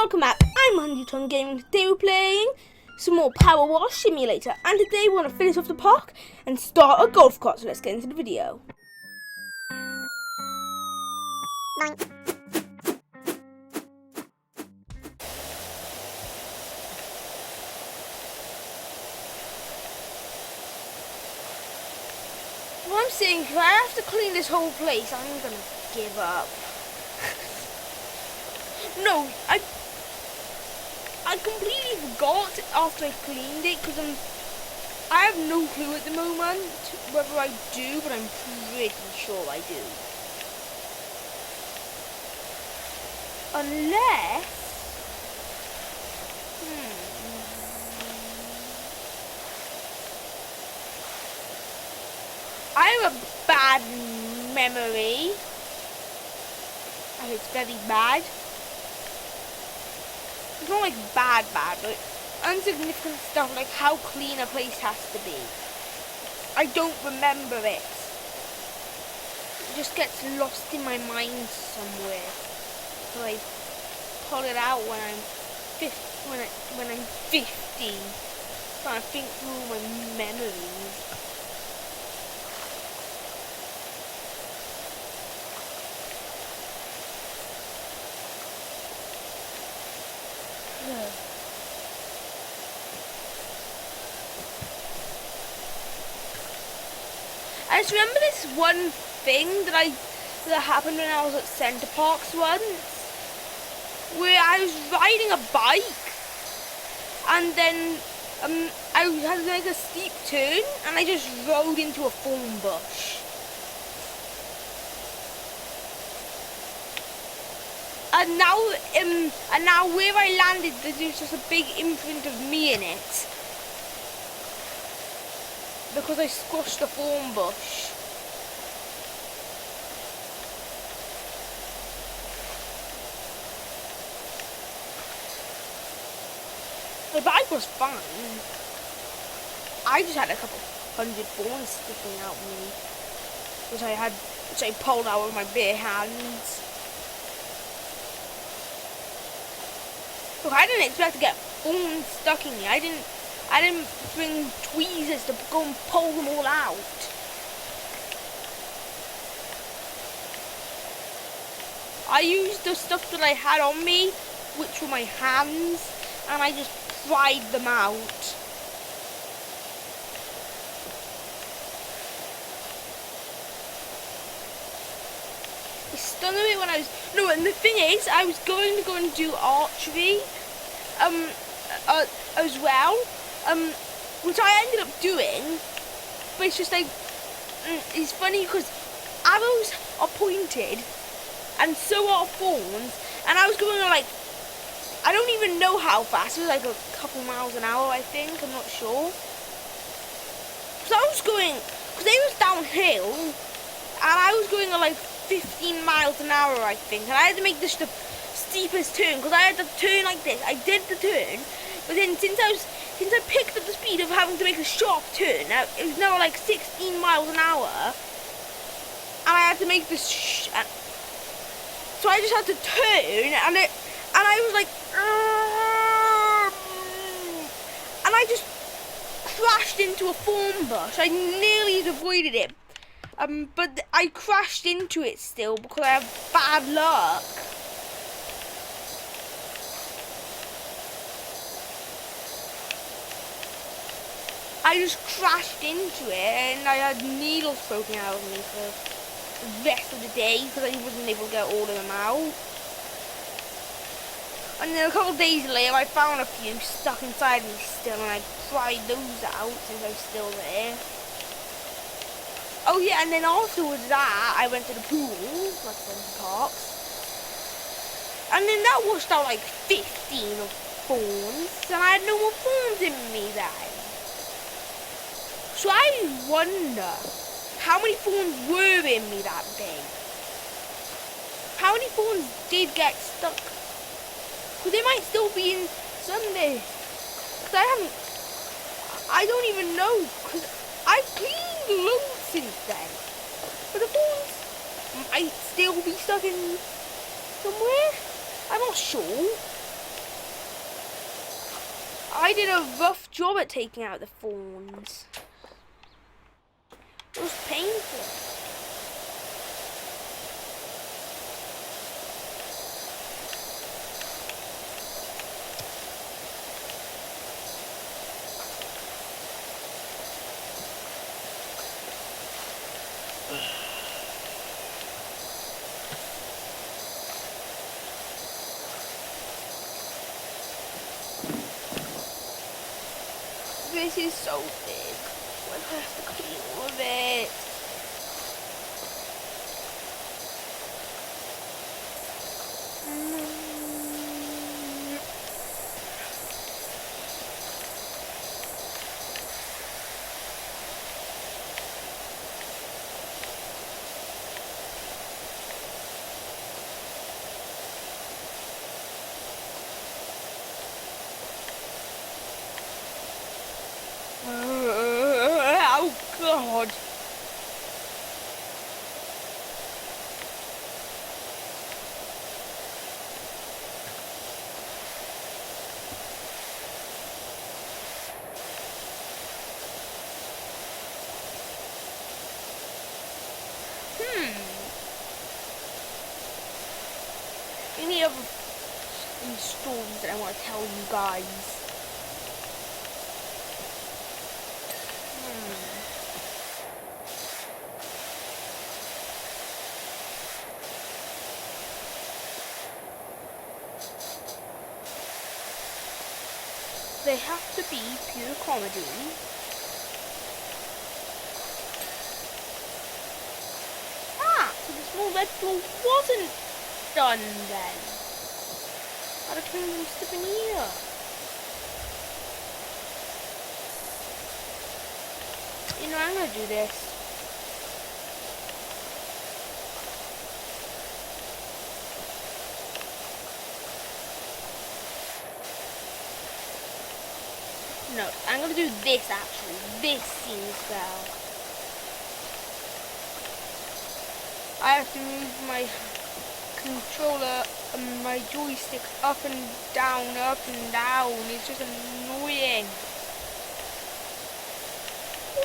welcome back. I'm Tun Gamer. Today we're playing some more PowerWash Simulator, and today we want to finish off the park and start a golf cart. So let's get into the video. What I'm saying, if I have to clean this whole place, I'm gonna give up. No, I completely forgot after I cleaned it because I have no clue at the moment whether I do, but I'm pretty sure I do. Unless I have a bad memory, and it's very bad. It's not like bad, but insignificant stuff like how clean a place has to be. I don't remember it. It just gets lost in my mind somewhere. So I pull it out when I'm 50. Trying to think through my memories. I just remember this one thing that happened when I was at Centre Parks once, where I was riding a bike, and then I had to make a steep turn, and I just rode into a thorn bush. And now where I landed, there's just a big imprint of me in it. Because I squashed a thorn bush. The bike was fine. I just had a couple hundred thorns sticking out of me, which I pulled out with my bare hands. Look, I didn't expect to get thorns stuck in me. I didn't bring tweezers to go and pull them all out. I used the stuff that I had on me, which were my hands, and I just pried them out. It stung a bit when I was... No, and the thing is, I was going to go and do archery as well. Which I ended up doing, but it's just like, it's funny because arrows are pointed and so are thorns, and I was going like, I don't even know how fast, it was like a couple miles an hour I think, I'm not sure. So I was going, because it was downhill, and I was going at like 15 miles an hour I think, and I had to make this the steepest turn, because I had to turn like this. I did the turn, but then since I picked up the speed of having to make a sharp turn, it was now like 16 miles an hour, and I had to make this, so I just had to turn, and I was like, and I just crashed into a thorn bush. I nearly avoided it, but I crashed into it still because I have bad luck. I just crashed into it, and I had needles poking out of me for the rest of the day because I wasn't able to get all of them out. And then a couple of days later, I found a few stuck inside me still, and I pried those out since I was still there. Oh yeah, and then afterwards that, I went to the pool, like Centre Parks, and then that washed out like 15 of thorns, and I had no more thorns in me then. So I wonder how many thorns were in me that day. How many thorns did get stuck? Because they might still be in Sunday. Because I don't even know. Because I've cleaned loads since then. But the thorns might still be stuck in somewhere. I'm not sure. I did a rough job at taking out the thorns. It was painful. This is so big. I have to clean all of it. Oh God. Any other stories that I want to tell you guys? They have to be pure comedy. Ah, so the small red floor wasn't done then. I'd have came from slipping here. You know, I'm gonna do this. No, I'm gonna do this actually. This seems well. I have to move my controller and my joystick up and down, up and down. It's just annoying.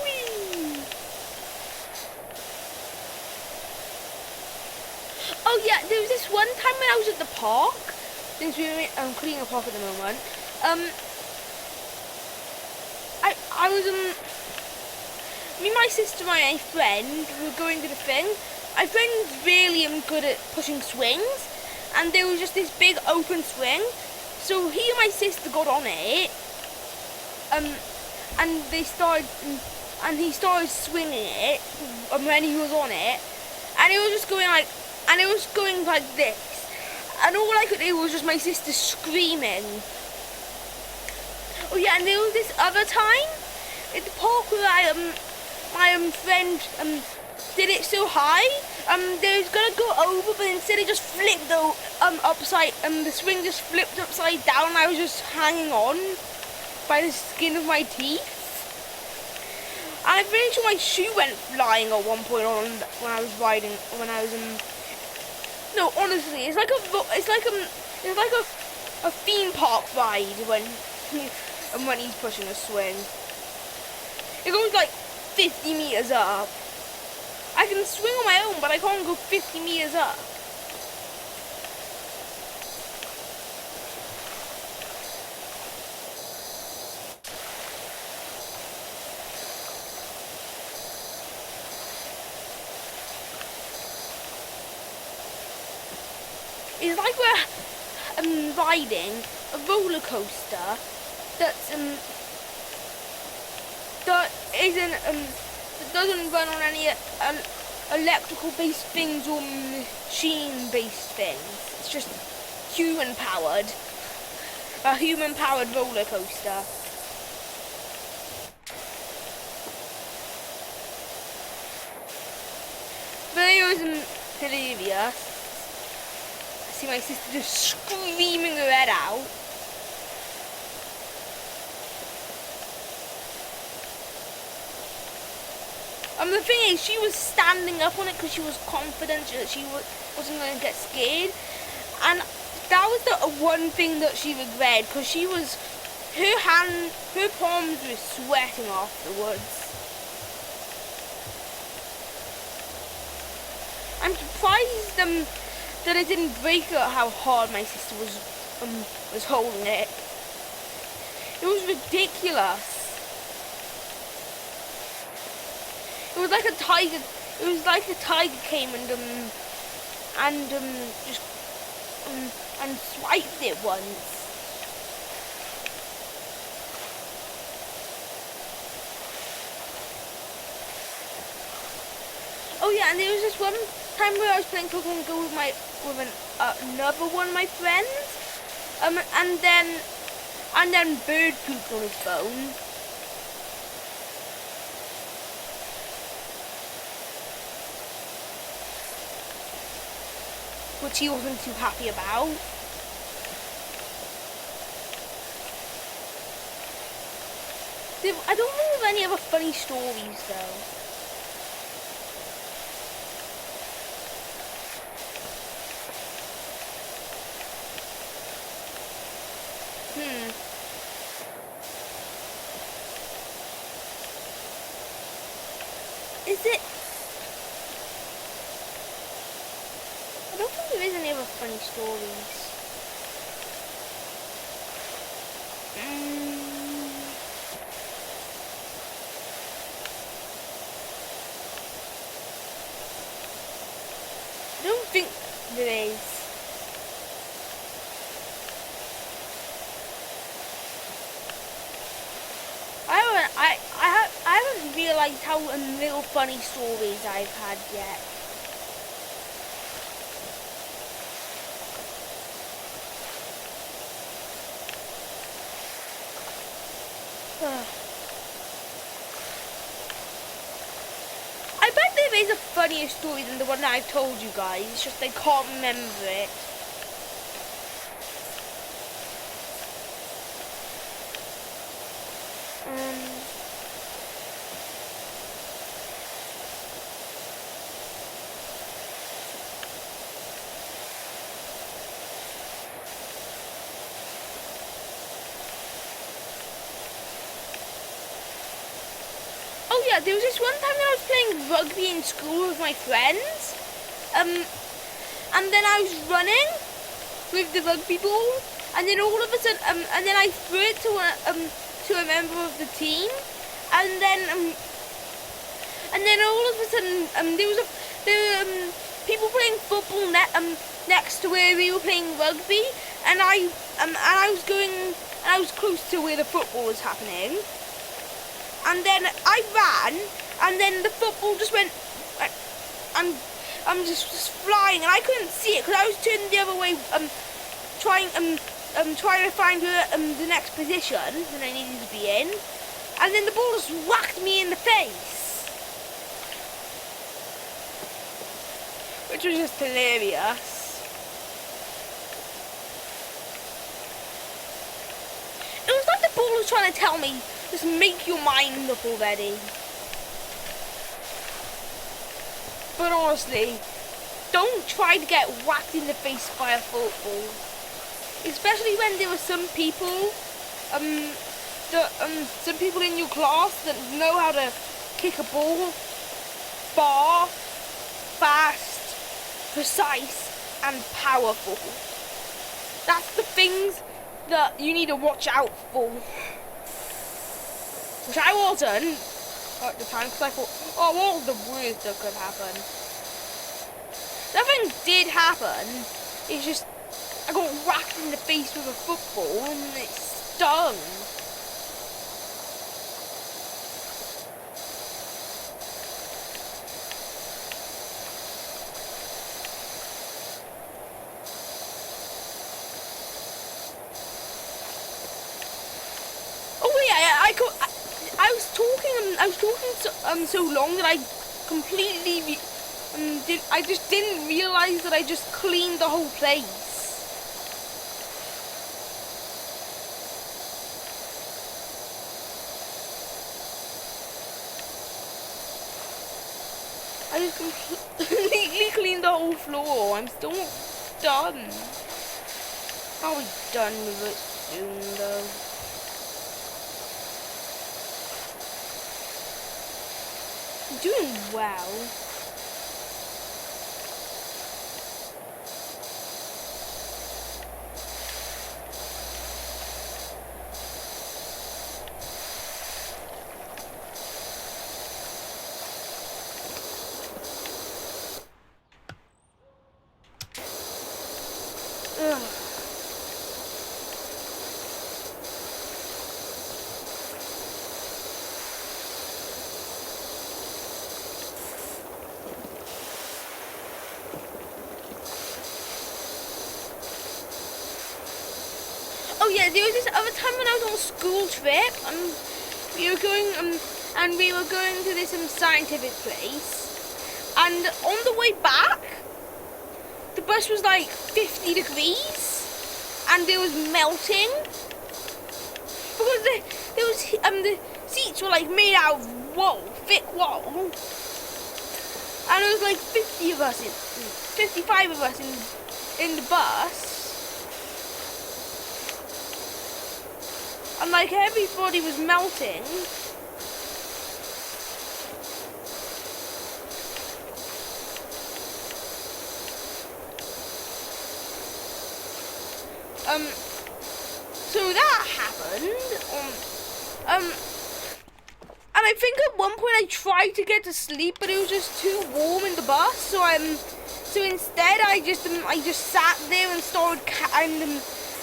Whee! Oh yeah, there was this one time when I was at the park. Since I'm cleaning a park at the moment. I was me, my sister, and my friend were going to the thing. My friend's really good at pushing swings, and there was just this big open swing. So he and my sister got on it, and they started, and he started swinging it, and when he was on it, and it was just going like, and it was going like this, and all I could hear was just my sister screaming. Oh yeah, and there was this other time at the park where my friend did it so high, they was gonna go over, but instead it just flipped upside, the swing just flipped upside down, and I was just hanging on by the skin of my teeth. And I'm pretty sure my shoe went flying at one point when I was riding, no, honestly, it's like a theme park ride when he's pushing a swing. It goes like 50 meters up. I can swing on my own, but I can't go 50 meters up. It's like we're riding a roller coaster that doesn't run on any electrical based things or machine based things. It's just human powered. A human powered roller coaster. Videos hilarious. I see my sister just screaming her head out. The thing is, she was standing up on it because she was confident that she wasn't going to get scared. And that was the one thing that she regretted, because she was her palms were sweating afterwards. I'm surprised that it didn't break her how hard my sister was holding it. It was ridiculous. It was like a tiger. It was like a tiger came and just and swiped it once. Oh yeah, and there was this one time where I was playing Pokemon Go with another one of my friends, and then Bird pooped on his phone. Which he wasn't too happy about. I don't know of any other funny stories though. Is it? I don't think there is any other funny stories. I don't think there is. I haven't realised how little funny stories I've had yet. I bet there is a funnier story than the one that I've told you guys. It's just I can't remember it. Oh yeah, there was this one time that I was playing rugby in school with my friends, and then I was running with the rugby ball, and then all of a sudden, and then I threw it to a member of the team, and then all of a sudden, there were people playing football next to where we were playing rugby, and I was close to where the football was happening. And then I ran, and then the football just went, and I'm just flying, and I couldn't see it because I was turned the other way, trying to find the next position that I needed to be in, and then the ball just whacked me in the face, which was just hilarious. It was like the ball was trying to tell me, just make your mind up already. But honestly, don't try to get whacked in the face by a football. Especially when there are some people in your class that know how to kick a ball far, fast, precise, and powerful. That's the things that you need to watch out for. Which I wasn't at the time, because I thought, oh, what was the worst that could happen? Nothing did happen. It's just, I got whacked in the face with a football and it stung. Oh yeah, I was talking so long that I completely I just didn't realise that I just cleaned the whole place. I just completely cleaned the whole floor. I'm still not done. I'll be done with it soon though. Doing well. Ugh. Oh yeah, there was this other time when I was on a school trip, we were going to this scientific place, and on the way back, the bus was like 50 degrees, and it was melting because the seats were like made out of thick wool, and there was like 55 of us in the bus. And like everybody was melting. So that happened. And I think at one point I tried to get to sleep, but it was just too warm in the bus. So instead I just sat there and started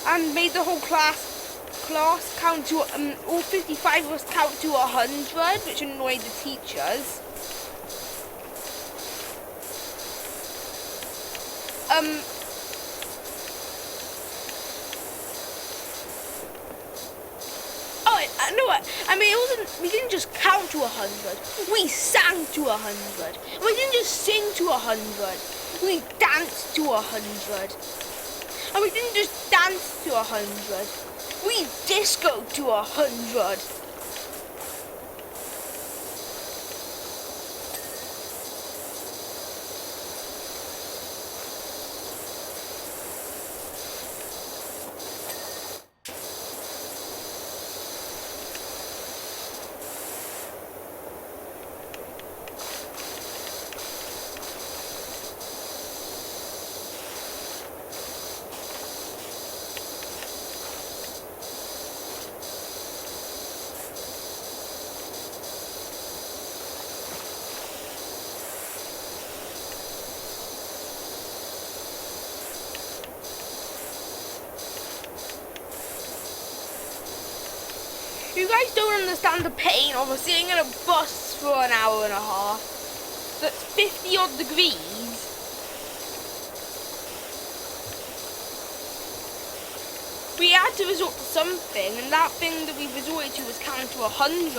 and made the whole class count to all 55 of us count to 100, which annoyed the teachers. I know what. I mean, we didn't just count to 100. We sang to 100. We didn't just sing to 100. We danced to 100. And we didn't just dance to 100. We discoed to 100. You guys don't understand the pain of sitting in a bus for an hour and a half that's 50 odd degrees. We had to resort to something, and that thing that we resorted to was counting to 100.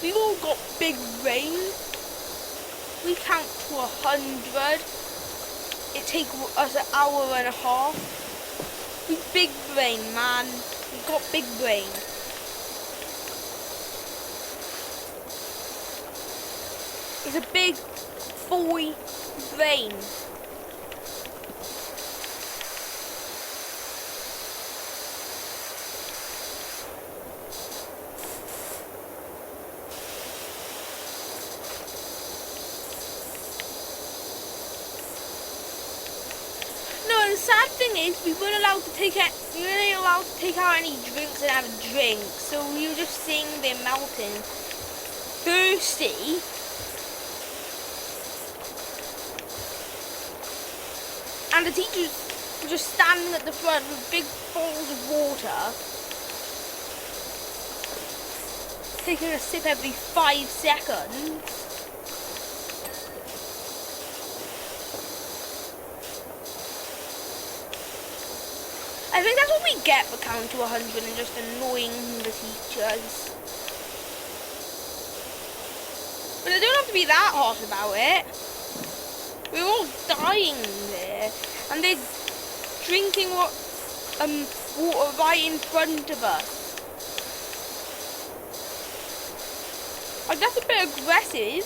We all got big brain. We count to 100. It takes us an hour and a half. We big brain, man. We got big brain. It's a big boy brain. The sad thing is, we weren't allowed to take out any drinks and have a drink, so we were just sitting there melting, thirsty. And the teachers were just standing at the front with big bowls of water, taking a sip every 5 seconds. I think that's what we get for counting to 100 and just annoying the teachers. But they don't have to be that harsh about it. We're all dying there, and they're drinking water right in front of us. Like, that's a bit aggressive.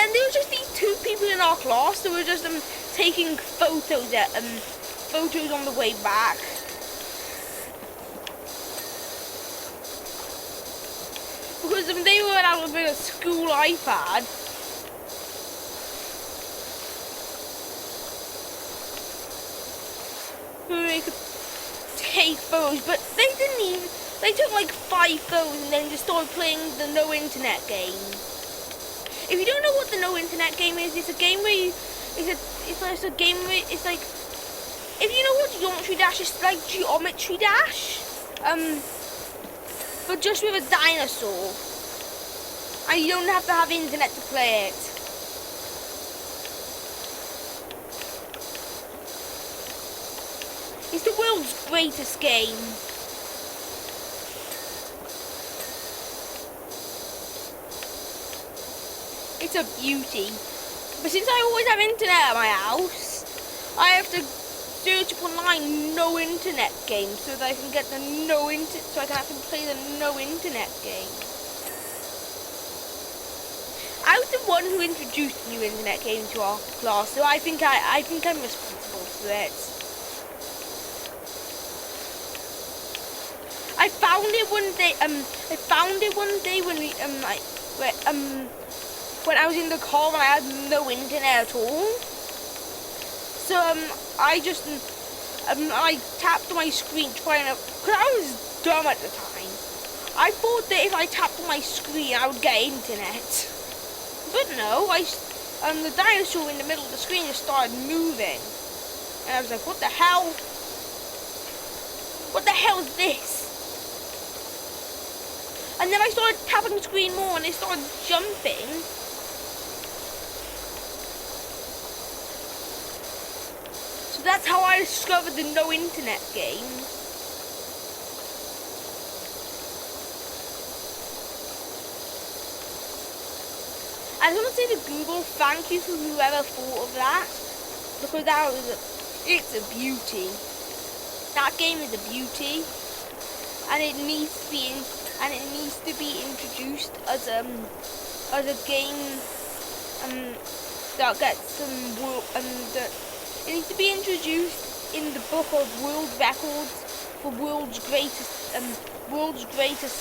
then there was just these two people in our class that were just taking photos on the way back. Because they were out with a school iPad. Where they could take photos, but they didn't even. They took like 5 photos and then just started playing the no internet game. If you don't know what the no internet game is, it's a game where you, it's a game where it's like, if you know what Geometry Dash is, like Geometry Dash, but just with a dinosaur, and you don't have to have internet to play it. It's the world's greatest game. It's a beauty. But since I always have internet at my house, I have to search up online no internet games so that I can get the so I can actually play the no internet game. I was the one who introduced the new internet game to our class, so I think I'm responsible for it. I found it one day when I was in the car and I had no internet at all. So I just I tapped on my screen trying to, because I was dumb at the time. I thought that if I tapped on my screen I would get internet. But no, the dinosaur in the middle of the screen just started moving. And I was like, what the hell? What the hell is this? And then I started tapping the screen more and it started jumping. So that's how I discovered the no internet game. I just want to say to Google, thank you for whoever thought of that. Because it's a beauty. That game is a beauty. And it needs to be introduced as a game that gets some it needs to be introduced in the book of world records for world's greatest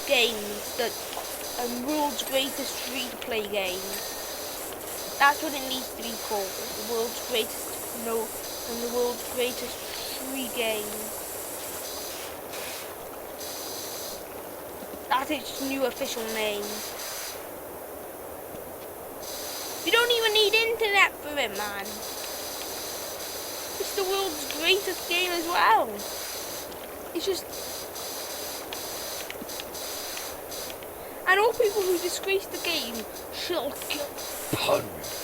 games, world's greatest free-to-play games. That's what it needs to be called, the world's greatest free game. That's its new official name. You don't even need internet for it, man. It's the world's greatest game as well. It's just... And all people who disgrace the game shall get punished.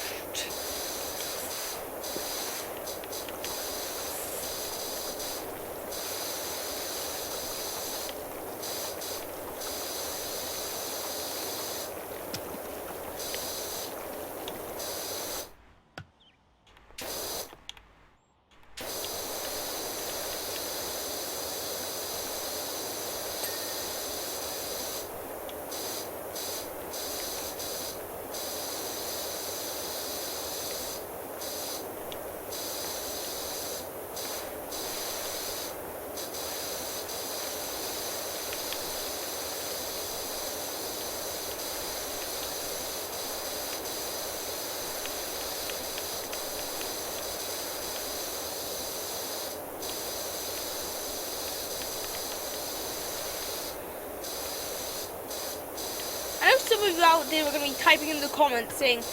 Some of you out there are going to be typing in the comments saying,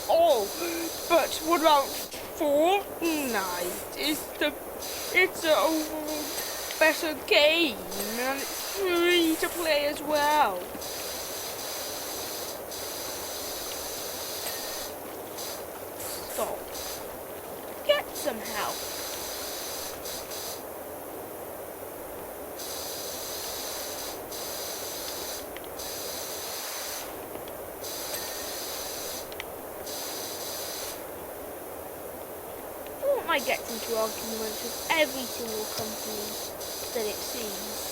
oh, but what about Fortnite? It's a better game and it's free to play as well. Stop. Get some help. Fortnite gets into arguments with every single company that it sees.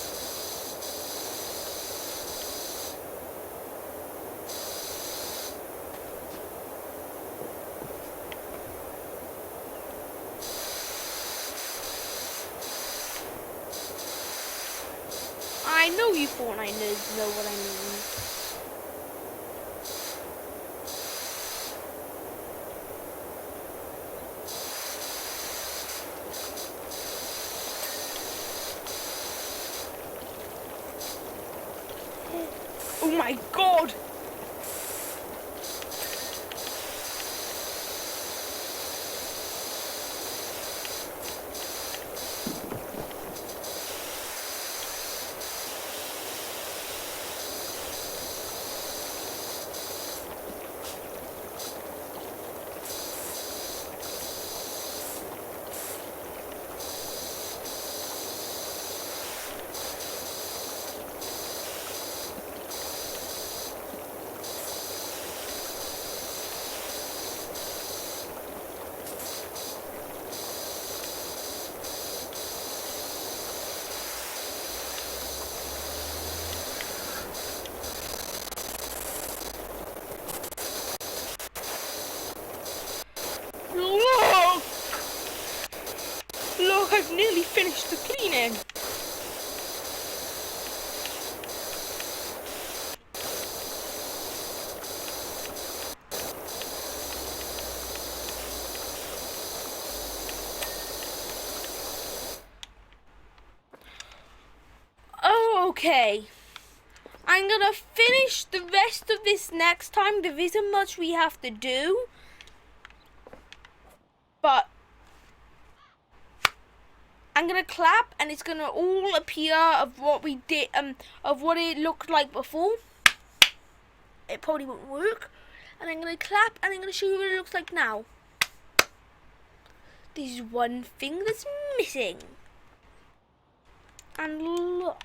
know you Fortnite nerds know what I mean. Oh my god! Look, I've nearly finished the cleaning. Oh, okay. I'm gonna finish the rest of this next time. There isn't much we have to do. But I'm gonna clap and it's gonna all appear of what we did, of what it looked like before. It probably won't work. And I'm gonna clap and I'm gonna show you what it looks like now. There's one thing that's missing. And look.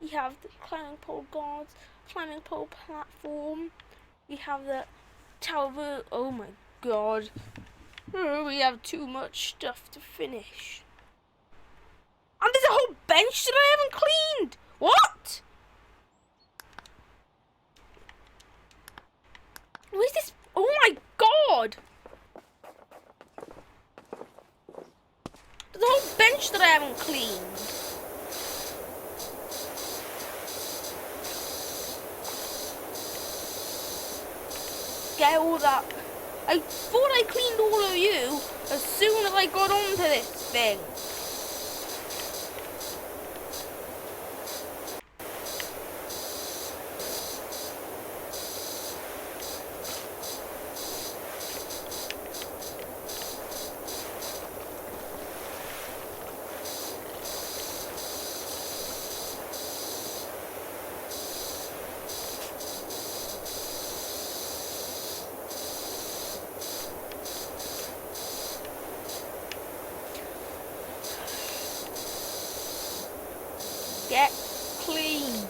We have the climbing pole guards, climbing pole platform. We have the tower. Oh my god. We have too much stuff to finish. And there's a whole bench that I haven't cleaned. What? Where's this? Oh my god. There's a whole bench that I haven't cleaned. Get all that. I thought I cleaned all of you as soon as I got onto this thing. Get clean.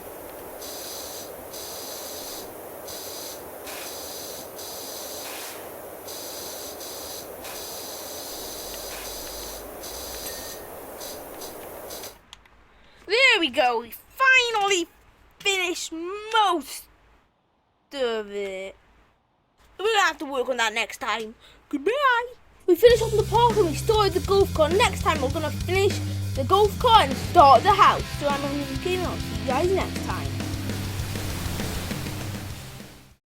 There we go. We finally finished most of it. We're gonna have to work on that next time. Goodbye. We finished off the park and we started the golf cart. Next time we're gonna finish the golf cart and start the house. So I'm Tun Gamer. I'll see you guys next time.